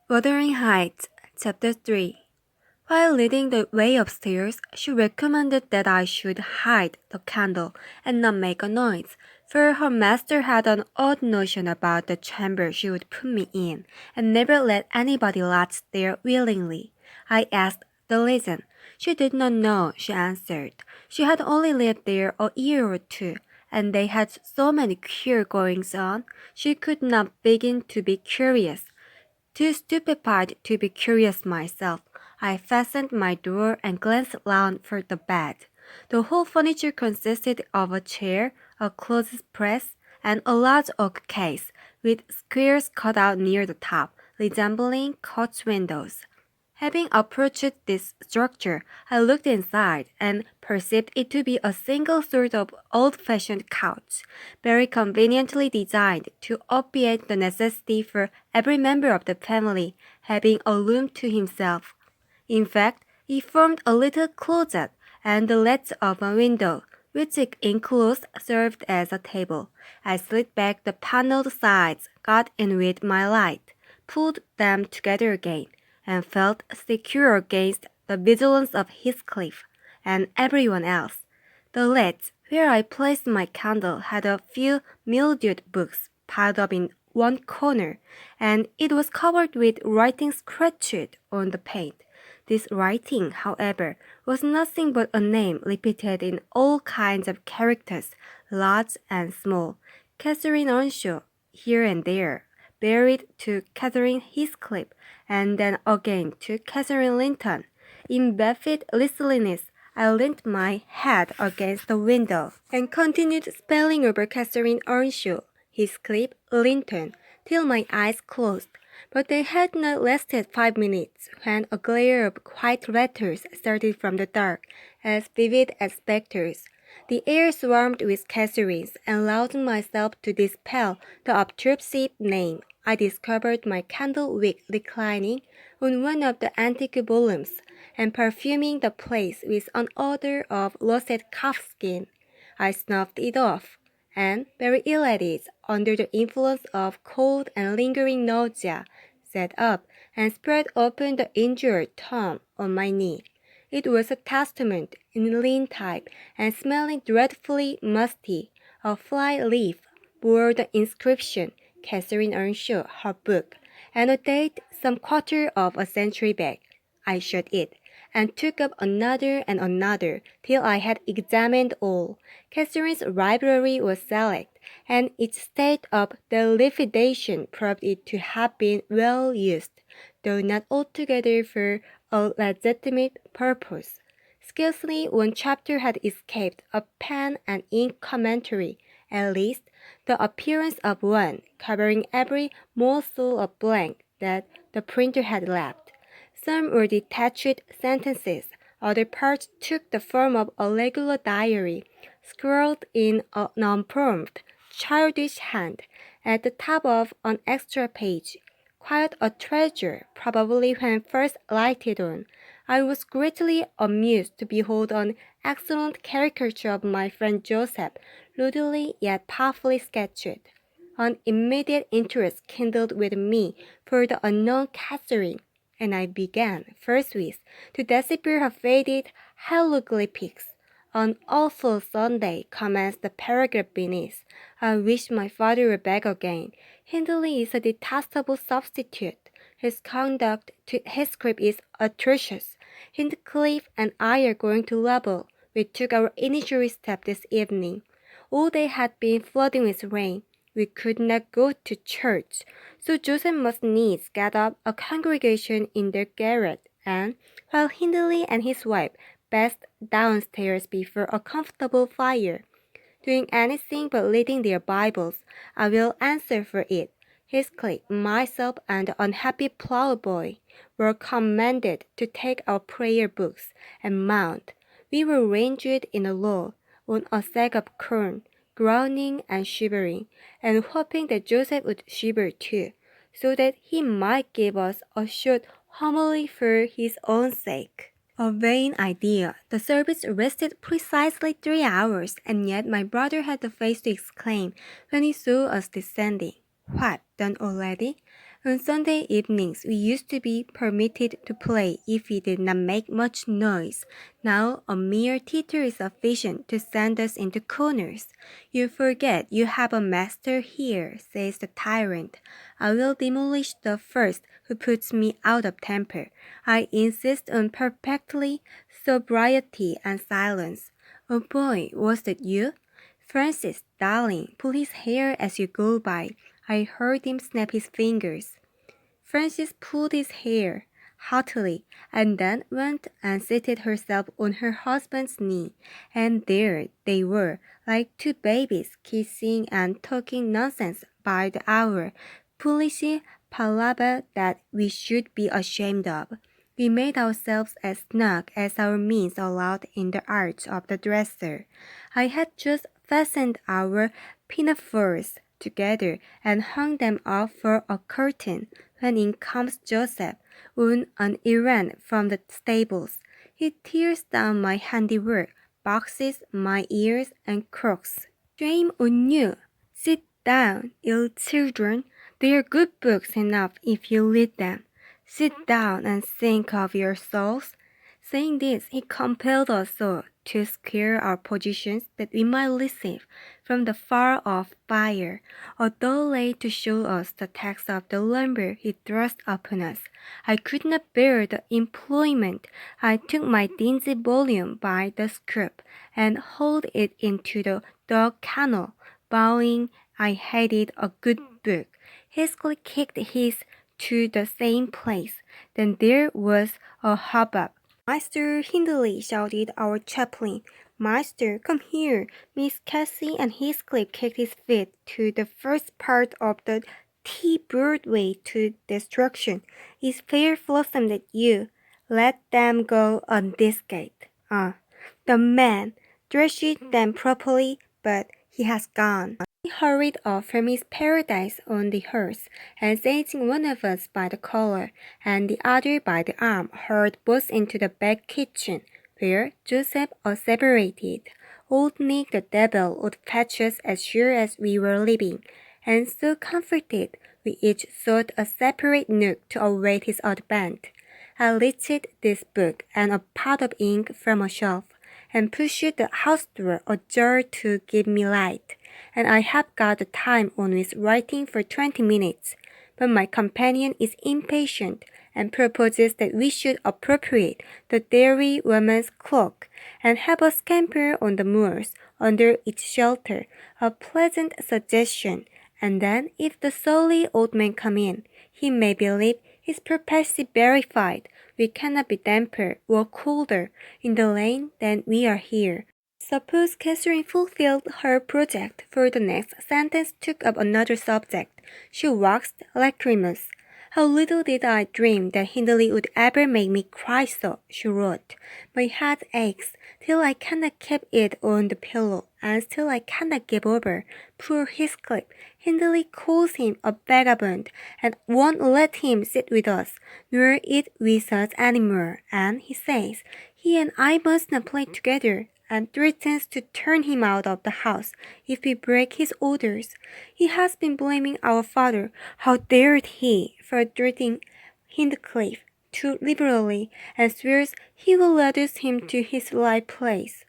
Wuthering Heights, Chapter 3. While leading the way upstairs, she recommended that I should hide the candle and not make a noise, for her master had an odd notion about the chamber she would put me in, and never let anybody lodge there willingly. I asked the reason. She did not know, she answered. She had only lived there a year or two, and they had so many queer goings on, she could not begin to be curious. Too stupefied to be curious myself, I fastened my door and glanced round for the bed. The whole furniture consisted of a chair, a clothes press, and a large oak case, with squares cut out near the top, resembling coach windows. Having approached this structure, I looked inside and perceived it to be a single sort of old-fashioned couch, very conveniently designed to obviate the necessity for every member of the family having a room to himself. In fact, it formed a little closet, and the ledge of a window, which it enclosed, served as a table. I slid back the paneled sides, got in with my light, pulled them together again, and felt secure against the vigilance of Heathcliff and everyone else. The ledge where I placed my candle had a few mildewed books piled up in one corner, and it was covered with writing scratched on the paint. This writing, however, was nothing but a name repeated in all kinds of characters, large and small. Catherine Earnshaw, here and there, buried to Catherine Heathcliff, and then again to Catherine Linton. In baffled listlessness, I leant my head against the window and continued spelling over Catherine Earnshaw, Heathcliff, Linton, till my eyes closed. But they had not lasted 5 minutes when a glare of white letters started from the dark, as vivid as spectres. The air swarmed with Catherines, and allowed myself to dispel the obtrusive name. I discovered my candle wick reclining on one of the antique volumes, and perfuming the place with an odor of roasted calfskin. I snuffed it off, and, very ill at ease, under the influence of cold and lingering nausea, sat up and spread open the injured tome on my knee. It was a Testament in lean type and smelling dreadfully musty. A fly leaf bore the inscription, Catherine Earnshaw, her book, and a date some quarter of a century back. I shut it, and took up another and another, till I had examined all. Catherine's library was select, and its state of dilapidation proved it to have been well used, though not altogether for a legitimate purpose. Scarcely one chapter had escaped a pen and ink commentary, at least the appearance of one, covering every morsel of blank that the printer had left. Some were detached sentences, other parts took the form of a regular diary, scrawled in an unformed, childish hand, at the top of an extra page. Quite a treasure, probably when first lighted on. I was greatly amused to behold an excellent caricature of my friend Joseph, rudely yet powerfully sketched. An immediate interest kindled with me for the unknown Catherine, and I began, forthwith, to decipher her faded hieroglyphics. On awful Sunday, commenced the paragraph beneath. I wish my father were back again. Hindley is a detestable substitute. His conduct to Heathcliff is atrocious. Heathcliff and I are going to Level. We took our initial step this evening. All day had been flooding with rain. We could not go to church, so Joseph must needs get up a congregation in their garret, and, while Hindley and his wife passed downstairs before a comfortable fire, doing anything but reading their Bibles, I will answer for it. Heathcliff, myself, and the unhappy ploughboy were commanded to take our prayer books and mount. We were ranged in a row on a sack of corn, groaning and shivering, and hoping that Joseph would shiver too, so that he might give us a short homily for his own sake. A vain idea. The service lasted precisely 3 hours, and yet my brother had the face to exclaim, when he saw us descending, "What, done already?" On Sunday evenings, we used to be permitted to play if we did not make much noise. Now, a mere titter is sufficient to send us into corners. You forget you have a master here, says the tyrant. I will demolish the first who puts me out of temper. I insist on perfectly sobriety and silence. Oh boy, was that you? Francis, darling, pull his hair as you go by. I heard him snap his fingers. Francis pulled his hair heartily, and then went and seated herself on her husband's knee, and there they were, like two babies, kissing and talking nonsense by the hour, foolish palaver that we should be ashamed of. We made ourselves as snug as our means allowed in the arch of the dresser. I had just fastened our pinafores together and hung them up for a curtain, when in comes Joseph on an errand from the stables. He tears down my handiwork, boxes my ears, and croaks. Shame on you! Sit down, ill children. They are good books enough if you read them. Sit down and think of your souls. Saying this, he compelled us so to square our positions that we might receive from the far-off fire a dull light to show us the text of the lumber he thrust upon us. I could not bear the employment. I took my dingy volume by the scruff and hauled it into the dog kennel, vowing I hated a good book. Heathcliff kicked his to the same place. Then there was a hubbub. Master Hindley, shouted our chaplain. Master, come here. Miss Cassie and Heathcliff kicked his feet to the first part of the T-bird way to destruction. It's fair blossom that you let them go on this gate. The man threshed them properly, but he has gone. He hurried off from his paradise on the hearse, and seizing one of us by the collar and the other by the arm, hurried both into the back kitchen, where Joseph asseverated old Nick the devil would fetch us as sure as we were living, and so comforted, we each sought a separate nook to await his advent. I lifted this book and a pot of ink from a shelf, and pushed the house door ajar to give me light, and I have got the time on with writing for 20 minutes. But my companion is impatient, and proposes that we should appropriate the dairy woman's cloak, and have a scamper on the moors under its shelter, a pleasant suggestion, and then if the surly old man come in, he may believe his prophecy verified. We cannot be damper or colder in the lane than we are here. Suppose Catherine fulfilled her project, for the next sentence took up another subject. She waxed lachrymose. How little did I dream that Hindley would ever make me cry so, she wrote. My head aches till I cannot keep it on the pillow, and still I cannot give over. Poor Heathcliff. Hindley calls him a vagabond, and won't let him sit with us, nor eat with us any more, and he says he and I must not play together, and threatens to turn him out of the house if we break his orders. He has been blaming our father, how dared he, for treating Heathcliff too liberally, and swears he will reduce him to his right place.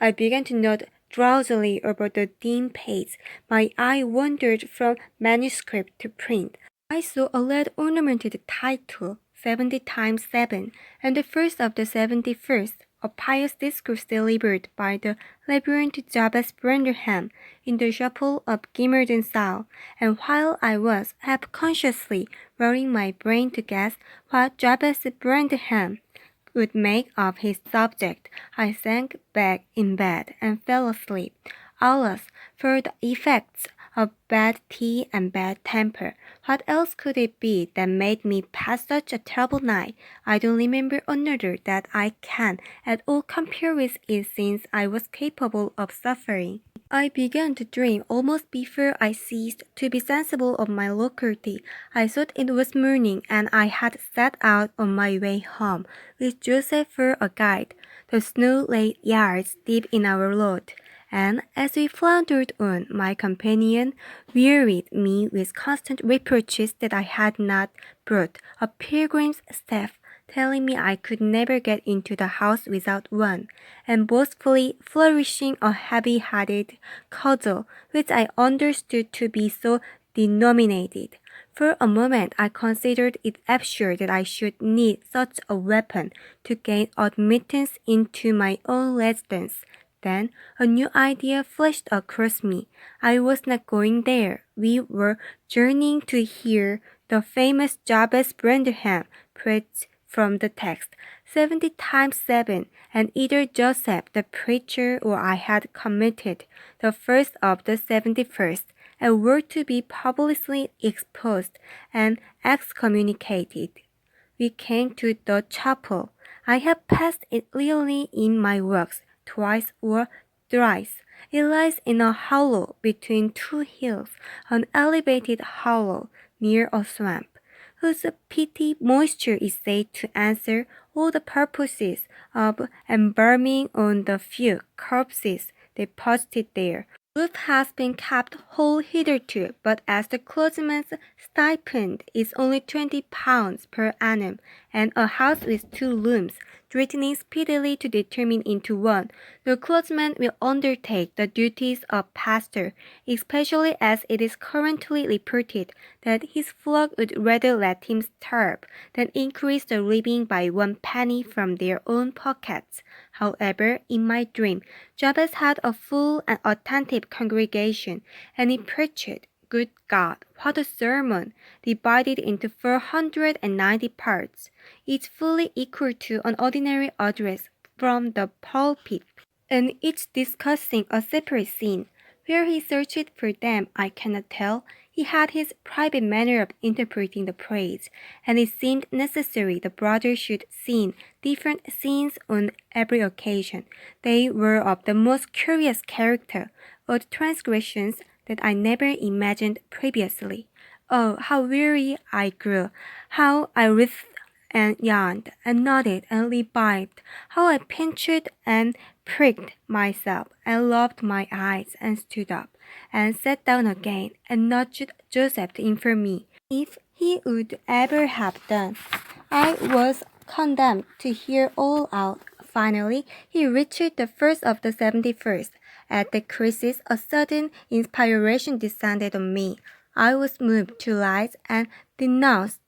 I began to nod drowsily over the dim page. My eye wandered from manuscript to print. I saw a lead ornamented title, 70 times 7, and the first of the 71st, a pious discourse delivered by the Reverend Jabez Branderham in the chapel of Gimmerden South, and while I was half-consciously racking my brain to guess what Jabez Branderham would make of his subject, I sank back in bed and fell asleep. Alas, for the effects of bad tea and bad temper. What else could it be that made me pass such a terrible night? I don't remember another that I can at all compare with it since I was capable of suffering. I began to dream almost before I ceased to be sensible of my locality. I thought it was morning, and I had set out on my way home, with Joseph for a guide. The snow lay yards deep in our road, and as we floundered on, my companion wearied me with constant reproaches that I had not brought a pilgrim's staff, telling me I could never get into the house without one, and boastfully flourishing a heavy-headed cudgel, which I understood to be so denominated. For a moment I considered it absurd that I should need such a weapon to gain admittance into my own residence. Then a new idea flashed across me. I was not going there. We were journeying to hear the famous Jabez Branderham preach from the text 70 times 7, and either Joseph the preacher or I had committed the first of the 71st, and were to be publicly exposed and excommunicated. We came to the chapel. I have passed it clearly in my works twice or thrice. It lies in a hollow between two hills, an elevated hollow near a swamp, whose peaty moisture is said to answer all the purposes of embalming on the few corpses deposited there. The roof has been kept whole hitherto, but as the clergyman's stipend is only £20 per annum, and a house with 2 rooms, threatening speedily to determine into one, the clergyman will undertake the duties of pastor, especially as it is currently reported that his flock would rather let him starve than increase the living by 1 penny from their own pockets. However, in my dream, Jabez had a full and attentive congregation, and he preached. Good God, what a sermon! Divided into 490 parts, each fully equal to an ordinary address from the pulpit, and each discussing a separate scene. Where he searched for them, I cannot tell. He had his private manner of interpreting the praise, and it seemed necessary the brothers should sing different scenes on every occasion. They were of the most curious character, odd transgressions that I never imagined previously. Oh, how weary I grew! How I writhed and yawned and nodded and revived! How I pinched and pricked myself and rubbed my eyes and stood up and sat down again and nudged Joseph to inform me if he would ever have done. I was condemned to hear all out. Finally, he reached the first of the 71st. At the crisis, a sudden inspiration descended on me. I was moved to rise and denounce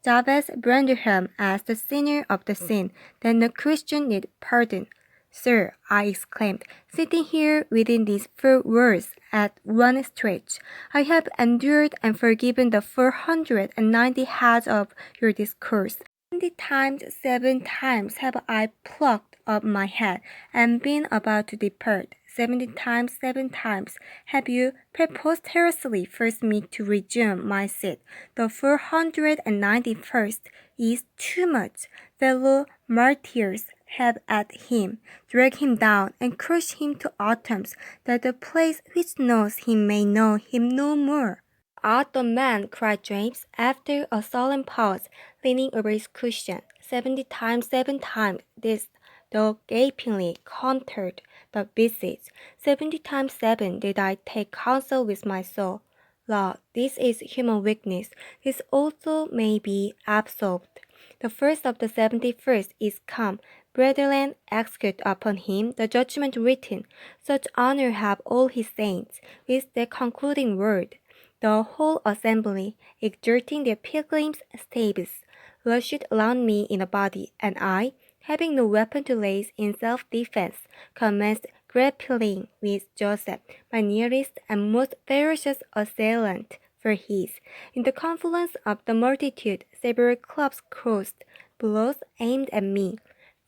Jabez Branderham as the sinner of the sin. Then the Christian need pardon. Sir, I exclaimed, sitting here within these 4 words at one stretch, I have endured and forgiven the 490 heads of your discourse. 70 times 7 times have I plucked up my head and been about to depart. 70 times 7 times have you preposterously forced me to resume my seat. The 491st is too much. Fellow martyrs, have at him, drag him down, and crush him to atoms, that the place which knows him may know him no more. Art the man, cried James, after a solemn pause, leaning over his cushion. 70 times 7 times this, though gapingly countered the visits. 70 times 7 did I take counsel with my soul. Lord, this is human weakness. This also may be absolved. The first of the 71st is come. Brethren, execute upon him the judgment written. Such honor have all his saints. With the concluding word, the whole assembly, exerting their pilgrims' staves, rushed round me in a body, and I, having no weapon to raise in self-defense, commenced grappling with Joseph, my nearest and most ferocious assailant, for his. In the confluence of the multitude, several clubs crossed, blows aimed at me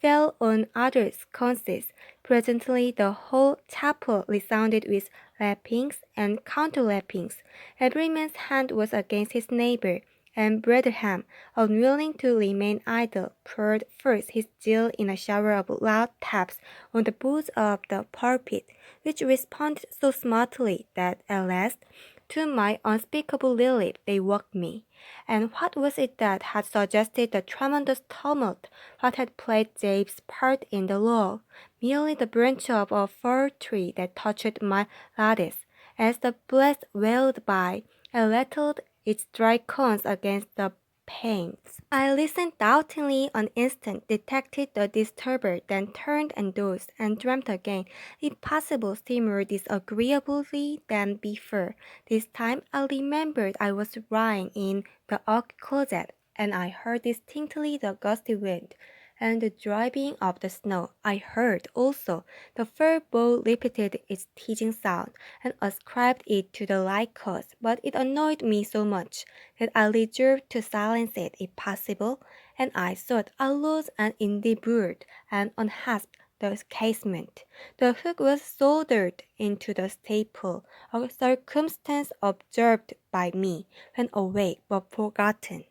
fell on other sconces. Presently the whole chapel resounded with rappings and counter-rappings. Every man's hand was against his neighbor, and Branderham, unwilling to remain idle, poured forth his zeal in a shower of loud taps on the boards of the pulpit, which responded so smartly that at last To my unspeakable relief, they woke me. And what was it that had suggested the tremendous tumult? What had played Jabe's part in the law? Merely the branch of a fir tree that touched my lattice. As the blast wailed by, I rattled its dry cones against the panes. I listened doubtingly an instant, detected the disturber, then turned and dozed, and dreamt again, if possible still more disagreeably than before. This time I remembered I was lying in the oak closet, and I heard distinctly the gusty wind and the driving of the snow. I heard also the fir bough repeated its teasing sound, and ascribed it to the light cause, but it annoyed me so much that I resolved to silence it if possible, and I thought aloud and endeavored and unhasped the casement. The hook was soldered into the staple, a circumstance observed by me when awake but forgotten.